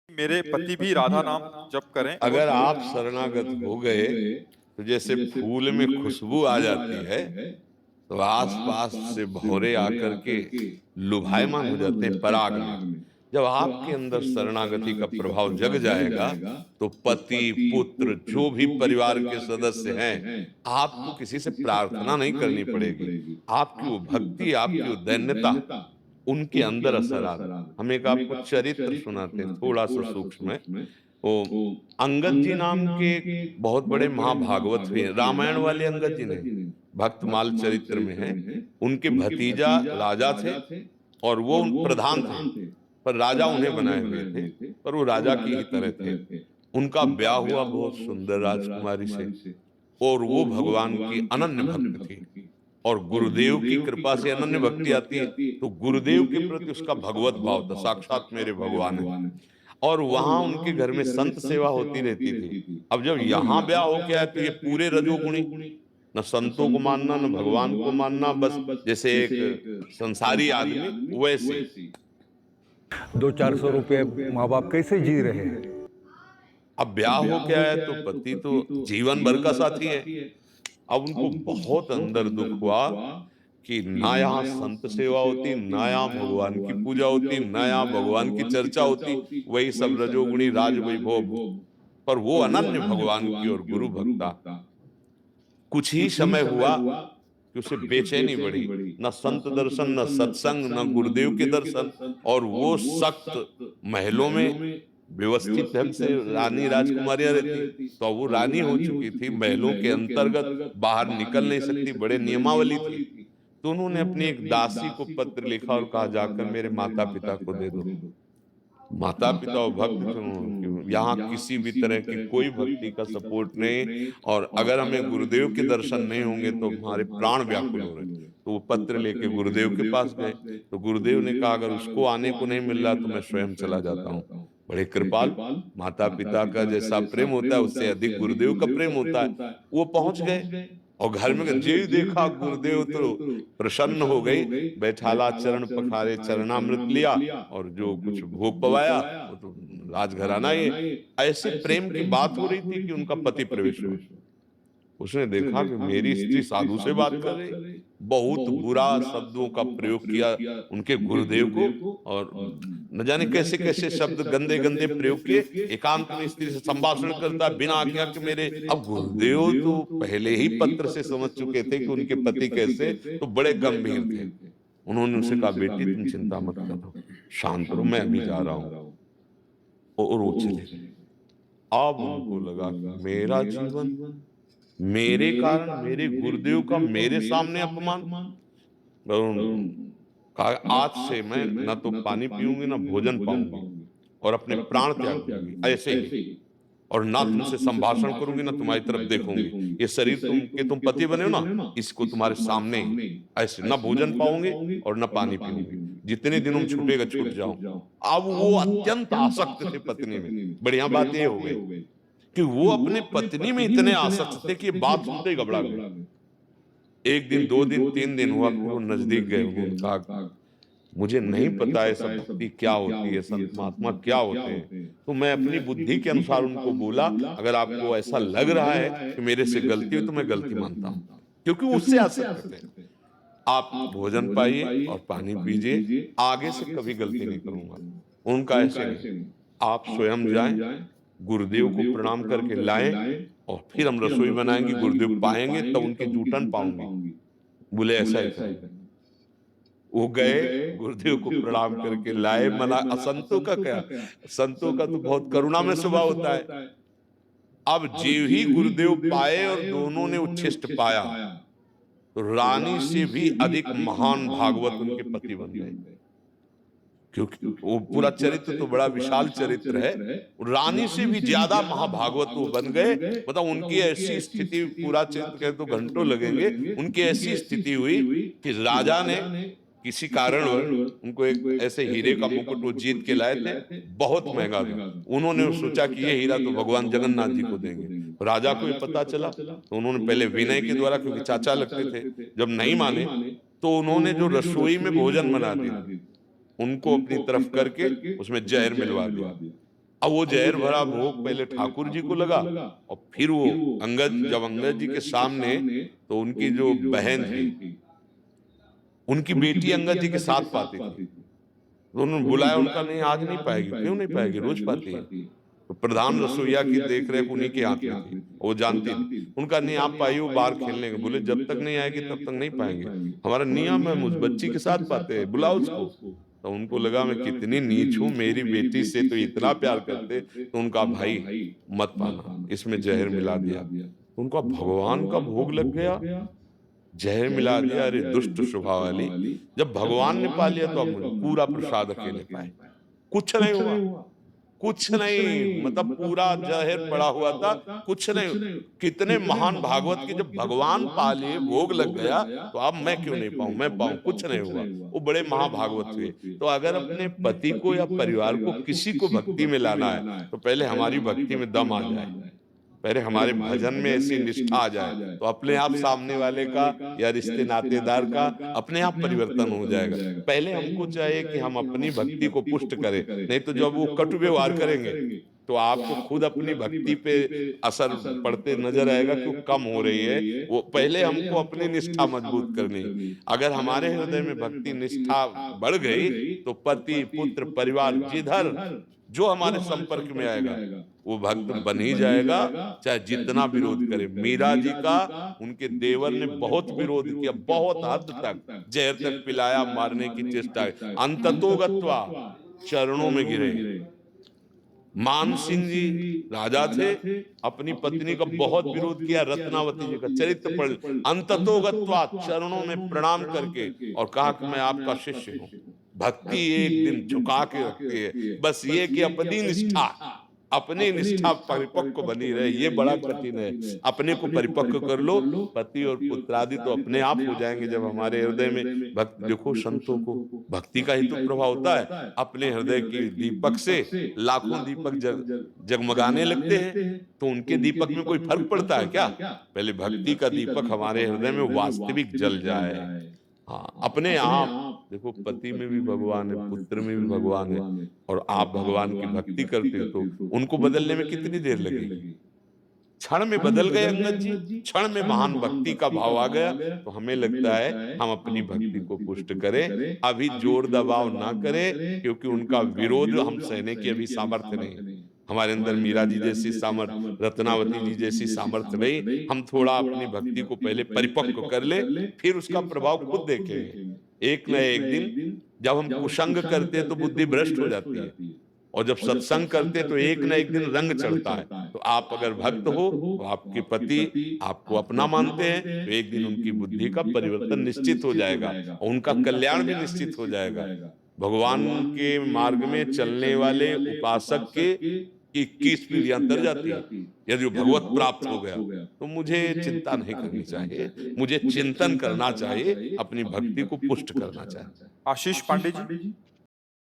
मेरे पति भी राधा नाम जप करें और अगर आप शरणागत हो गए तो जैसे फूल में खुशबू आ जाती है, तो आसपास से भौरे आकर के लुभायमान हो जाते हैं पराग में। जब आपके अंदर शरणागति का प्रभाव जग जाएगा, तो पति पुत्र जो भी परिवार के सदस्य हैं, आपको किसी से प्रार्थना नहीं करनी पड़ेगी। आपकी वो भक्ति, आपकी वो दैन्यता उनके अंदर असर आ। हम एक आपको चरित्र सुनाते हैं, थोड़ा सा सूक्ष्म है। वो अंगद जी नाम के एक बहुत बड़े महाभागवत हुए, रामायण वाले अंगद जी नहीं, भक्तमाल चरित्र में है। उनके भतीजा राजा थे और वो प्रधान थे, पर राजा उन्हें बनाए हुए थे, पर वो राजा की ही तरह थे। उनका ब्याह हुआ बहुत सुंदर राजकुमारी से, और वो भगवान की अनन्य भक्त थी। और गुरुदेव की कृपा से अनन्य भक्ति आती है, तो गुरुदेव के प्रति उसका भगवत भाव था, साक्षात मेरे भगवान है। और वहां उनके घर में संत सेवा होती रहती थी। अब जब यहाँ ब्याह हो गया है, तो ये पूरे रजोगुणी, न संतों को मानना न भगवान को मानना, बस जैसे एक संसारी आदमी वैसे। 200-400 रुपये माँ बाप कैसे जी रहे हैं? अब ब्याह हो गया है तो पति तो जीवन भर का साथी है। अब उनको बहुत अंदर दुख हुआ कि ना यहाँ संत सेवा होती, ना यहाँ भगवान की पूजा होती, ना यहाँ भगवान की चर्चा होती, वही सब रजोगुणी राज वैभव। पर वो अनन्य भगवान की और गुरु भक्ता। कुछ ही समय हुआ कि उसे बेचैनी बढ़ी, न संत दर्शन, न सत्संग, न गुरुदेव के दर्शन। और वो सख्त महलों में व्यवस्थित ढंग से रानी राजकुमारियां रहती, तो वो रानी हो चुकी थी, महलों के अंतर्गत बाहर निकल नहीं सकती, बड़े नियमावली थी। तो उन्होंने अपनी एक दासी को पत्र लिखा और कहा, जाकर मेरे माता पिता को दे दो। माता पिता और भक्त यहाँ किसी भी तरह की कोई भक्ति का सपोर्ट नहीं, और अगर हमें गुरुदेव के दर्शन नहीं होंगे तो हमारे प्राण व्याकुल हो रहे। तो वो पत्र लेके गुरुदेव के पास गए, तो गुरुदेव ने कहा, अगर उसको आने को नहीं मिल रहा तो मैं स्वयं चला जाता हूँ। बड़े कृपाल, माता पिता का जैसा प्रेम होता है उससे अधिक गुरुदेव का प्रेम होता है। वो पहुंच गए और घर में जे ही देखा गुरुदेव तो प्रसन्न हो गई। बैठाला चरण पखारे, चरणामृत लिया और जो कुछ भोग पवाया वो तो राजघराना ही है। ऐसे प्रेम की बात हो रही थी कि उनका पति प्रवेश हुआ। उसने देखा कि मेरी स्त्री साधु से बात कर रही, बहुत बुरा शब्दों का प्रयोग किया उनके गुरुदेव को, और न जाने कैसे कैसे शब्द गंदे गंदे प्रयोग किए। एकांत में स्त्री से संभाषण करता बिना आज्ञा के मेरे। अब गुरुदेव तो पहले ही पत्र से समझ चुके थे कि उनके पति कैसे, तो बड़े गंभीर थे। उन्होंने उनसे कहा, बेटी तुम चिंता मत करो, शांत रहो, मैं अभी जा रहा हूं। और वो चले गए। अब उनको लगा कि मेरा जीवन, मेरे कारण मेरे गुरुदेव का मेरे सामने अपमान। और कहा, आज से मैं ना तो पानी पीऊंगी ना भोजन पाऊंगी, और अपने प्राण त्याग दूंगी ऐसे ही। और ना तुमसे संभाषण करूंगी ना तुम्हारी तरफ देखूंगी। ये शरीर तुम पति बने हो ना, इसको तुम्हारे सामने ही ऐसे, ना भोजन पाओगे और ना पानी पीऊंगी। जितने दिन छूटेगा छूट जाओ। अब वो अत्यंत आसक्त थे पत्नी में। बढ़िया बात ये हो गई कि वो अपने पत्नी में इतने आसक्त थे कि बात सुनते ही घबरा गए। एक दिन, दो दिन, तीन दिन हुआ, फिर वो नजदीक गए। उन्होंने कहा, मुझे नहीं पता है सब भक्ति क्या होती है, संत महात्मा क्या होते हैं। तो मैं अपनी बुद्धि के अनुसार उनको बोला, अगर आपको ऐसा लग रहा है कि मेरे से गलती हुई तो मैं गलती मानता हूं, क्योंकि वो उससे आसक्त थे। आप भोजन पाइए और पानी पीजिए, आगे से कभी गलती नहीं करूंगा। उनका ऐसे नहीं, आप स्वयं जाएं, गुरुदेव को प्रणाम करके लाएं, और फिर हम रसोई बनाएंगे, गुरुदेव पाएंगे तब उनकी जूठन पाऊंगी। बोले ऐसा ही करें। वो गए, गुरुदेव को प्रणाम करके लाए। मना असंतों का क्या, संतों का तो बहुत करुणा में स्वभाव होता है। अब जीव ही गुरुदेव पाए और दोनों ने उच्छिष्ट पाया, तो रानी से भी अधिक महान भागवत उनके पति बन गए। क्योंकि वो पूरा चरित्र तो बड़ा विशाल चरित्र है। रानी से भी ज्यादा महाभागवत वो बन गए। मतलब उनकी ऐसी स्थिति, पूरा चरित्र कहे तो घंटों लगेंगे। उनकी ऐसी स्थिति हुई कि राजा ने किसी कारणवश उनको एक ऐसे हीरे का मुकुट वो जीत के लाए थे, बहुत महंगा था। उन्होंने सोचा कि ये हीरा तो भगवान जगन्नाथ जी को देंगे। राजा को ये पता चला, तो उन्होंने पहले विनय के द्वारा, क्योंकि चाचा लगते थे, जब नहीं माने तो उन्होंने जो रसोई में भोजन बना दिया उनको अपनी तरफ करके उसमें जहर मिलवा दिया। अब वो जहर भरा भोग पहले ठाकुर जी को लगा और फिर वो जब अंगद जी के सामने, तो उनकी जो बहन थी, उनकी बेटी अंगद जी के साथ पाती थी, तो उन्होंने बुलाया, उनका नहीं आज नहीं पाएगी। क्यों नहीं पाएगी, रोज पाती है। तो प्रधान रसोईया की देख रेख उन्हीं के हाथ में थी, वो जानती थी। उनका नहीं आप पाई हो बाहर खेलने के, बोले जब तक नहीं आएगी तब तक नहीं पाएंगे, हमारा नियम है, मुझ बच्ची के साथ पाते हैं, बुलाओ उसको। तो उनको लगा मैं कितनी नीच हूं, मेरी बेटी से तो इतना प्यार करते, तो उनका भाई मत पाना, इसमें जहर मिला दिया। उनका भगवान का भोग लग गया, जहर मिला दिया। अरे दुष्ट स्वभाव वाली, जब भगवान ने पा लिया तो अब पूरा प्रसाद अकेले पाए। कुछ नहीं हुआ, कुछ नहीं, मतलब पूरा जहर पड़ा हुआ था, कुछ नहीं। कितने महान भागवत के जब भगवान पा लिए, भोग लग गया, तो अब मैं क्यों नहीं पाऊं, मैं पाऊं, कुछ नहीं हुआ। वो बड़े महाभागवत हुए। तो अगर अपने पति को या परिवार को किसी को भक्ति में लाना है, तो पहले हमारी भक्ति में दम आ जाए, पहले हमारे भजन में ऐसी निष्ठा आ जाए, तो अपने आप सामने वाले का या रिश्ते नातेदार का अपने आप परिवर्तन हो जाएगा। पहले हमको चाहिए कि हम अपनी भक्ति को पुष्ट करें, नहीं तो जब वो कटु व्यवहार करेंगे तो आपको खुद अपनी भक्ति पे असर पड़ते नजर आएगा कि वो कम हो रही है। वो पहले हमको अपनी निष्ठा मजबूत करनी। अगर हमारे हृदय में भक्ति निष्ठा बढ़ गई, तो पति पुत्र परिवार जिधर जो हमारे संपर्क में आएगा वो भक्त बन ही जाएगा, चाहे जितना विरोध करे। मीरा जी का उनके देवर ने बहुत विरोध किया, बहुत हद तक जहर तक पिलाया, मारने की चेष्टा, अंततो गत्वा चरणों में गिरे। मान सिंह जी राजा थे, अपनी पत्नी का बहुत विरोध किया, रत्नावती जी का चरित्र पढ़, अंततो गत्वा चरणों में प्रणाम करके और कहा कि मैं आपका शिष्य हूं। भक्ति एक दिन झुका के रखती है, बस ये कि अपनी निष्ठा परिपक्व बनी रहे, ये बड़ा कठिन है। अपने को परिपक्व कर लो, पति और पुत्रादि तो अपने आप हो जाएंगे जब हमारे हृदय में भक्ति। देखो संतों को भक्ति का ही तो प्रभाव होता है, अपने हृदय की दीपक से लाखों दीपक जगमगाने लगते हैं, तो उनके दीपक में कोई फर्क पड़ता है क्या? पहले भक्ति का दीपक हमारे हृदय में वास्तविक जल जाए। हाँ, अपने आप देखो, पति में भी भगवान है, पुत्र में भी भगवान है, और आप भगवान की भक्ति करते हो तो उनको बदलने में कितनी देर लगेगी? क्षण में बदल गए अंगद जी, क्षण में महान भक्ति का भाव आ गया। तो हमें लगता है हम अपनी भक्ति को पुष्ट करें, अभी जोर दबाव ना करें, क्योंकि उनका विरोध हम सहने की अभी सामर्थ्य नहीं। हमारे अंदर मीरा जी जैसी सामर्थ्य, रत्नावती जी जैसी सामर्थ्य नहीं। हम थोड़ा अपनी भक्ति को पहले परिपक्व कर ले, फिर उसका प्रभाव खुद देखेंगे। एक न एक दिन जब हम कुसंग करते हैं तो बुद्धि भ्रष्ट हो जाती है, और जब सत्संग करते हैं तो एक न एक दिन रंग चढ़ता है। तो आप अगर भक्त हो, तो आपके पति आपको अपना मानते हैं, तो एक दिन उनकी बुद्धि का परिवर्तन निश्चित हो जाएगा और उनका कल्याण भी निश्चित हो जाएगा। भगवान के मार्ग में चलने वाले उपासक के 21 पीढ़ियां तर जाती है। यदि वो भगवत प्राप्त हो गया तो मुझे चिंता नहीं करनी चाहिए, मुझे चिंतन करना चाहिए, अपनी भक्ति को पुष्ट करना चाहिए। आशीष पांडे जी।